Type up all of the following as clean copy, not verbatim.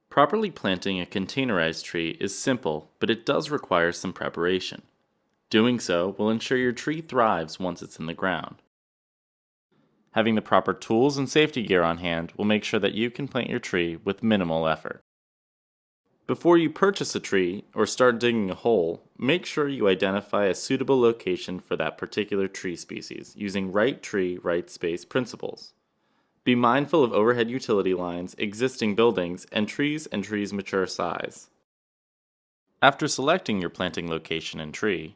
Properly planting a containerized tree is simple, but it does require some preparation. Doing so will ensure your tree thrives once it's in the ground. Having the proper tools and safety gear on hand will make sure that you can plant your tree with minimal effort. Before you purchase a tree or start digging a hole, make sure you identify a suitable location for that particular tree species using right tree, right space principles. Be mindful of overhead utility lines, existing buildings, and trees mature size. After selecting your planting location and tree,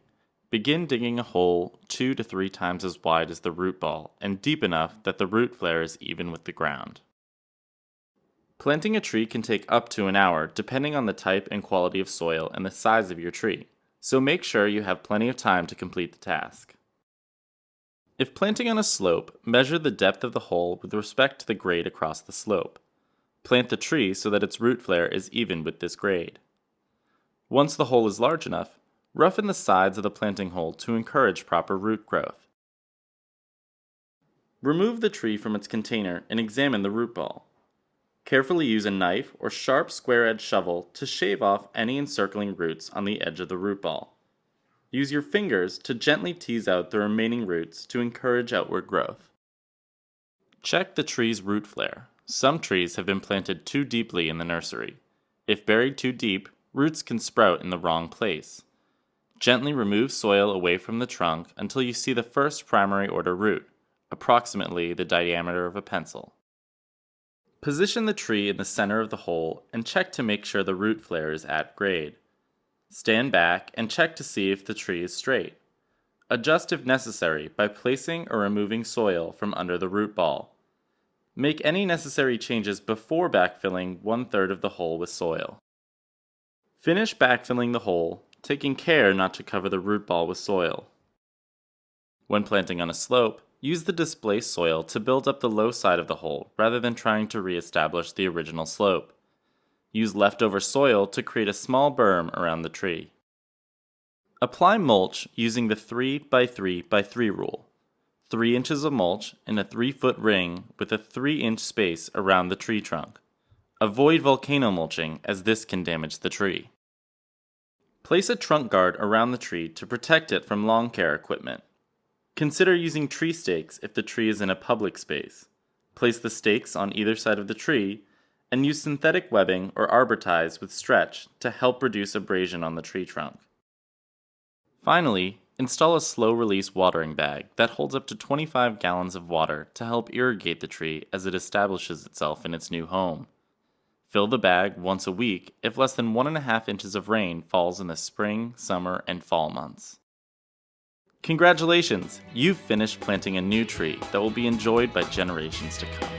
begin digging a hole 2 to 3 times as wide as the root ball and deep enough that the root flare is even with the ground. Planting a tree can take up to an hour depending on the type and quality of soil and the size of your tree, so make sure you have plenty of time to complete the task. If planting on a slope, measure the depth of the hole with respect to the grade across the slope. Plant the tree so that its root flare is even with this grade. Once the hole is large enough, roughen the sides of the planting hole to encourage proper root growth. Remove the tree from its container and examine the root ball. Carefully use a knife or sharp square-edged shovel to shave off any encircling roots on the edge of the root ball. Use your fingers to gently tease out the remaining roots to encourage outward growth. Check the tree's root flare. Some trees have been planted too deeply in the nursery. If buried too deep, roots can sprout in the wrong place. Gently remove soil away from the trunk until you see the first primary order root, approximately the diameter of a pencil. Position the tree in the center of the hole and check to make sure the root flare is at grade. Stand back and check to see if the tree is straight. Adjust if necessary by placing or removing soil from under the root ball. Make any necessary changes before backfilling 1/3 of the hole with soil. Finish backfilling the hole, taking care not to cover the root ball with soil. When planting on a slope, use the displaced soil to build up the low side of the hole rather than trying to re-establish the original slope. Use leftover soil to create a small berm around the tree. Apply mulch using the 3x3x3 rule. 3 inches of mulch in a 3-foot ring with a 3-inch space around the tree trunk. Avoid volcano mulching as this can damage the tree. Place a trunk guard around the tree to protect it from lawn care equipment. Consider using tree stakes if the tree is in a public space. Place the stakes on either side of the tree and use synthetic webbing or arbor ties with stretch to help reduce abrasion on the tree trunk. Finally, install a slow-release watering bag that holds up to 25 gallons of water to help irrigate the tree as it establishes itself in its new home. Fill the bag once a week if less than 1.5 inches of rain falls in the spring, summer, and fall months. Congratulations! You've finished planting a new tree that will be enjoyed by generations to come.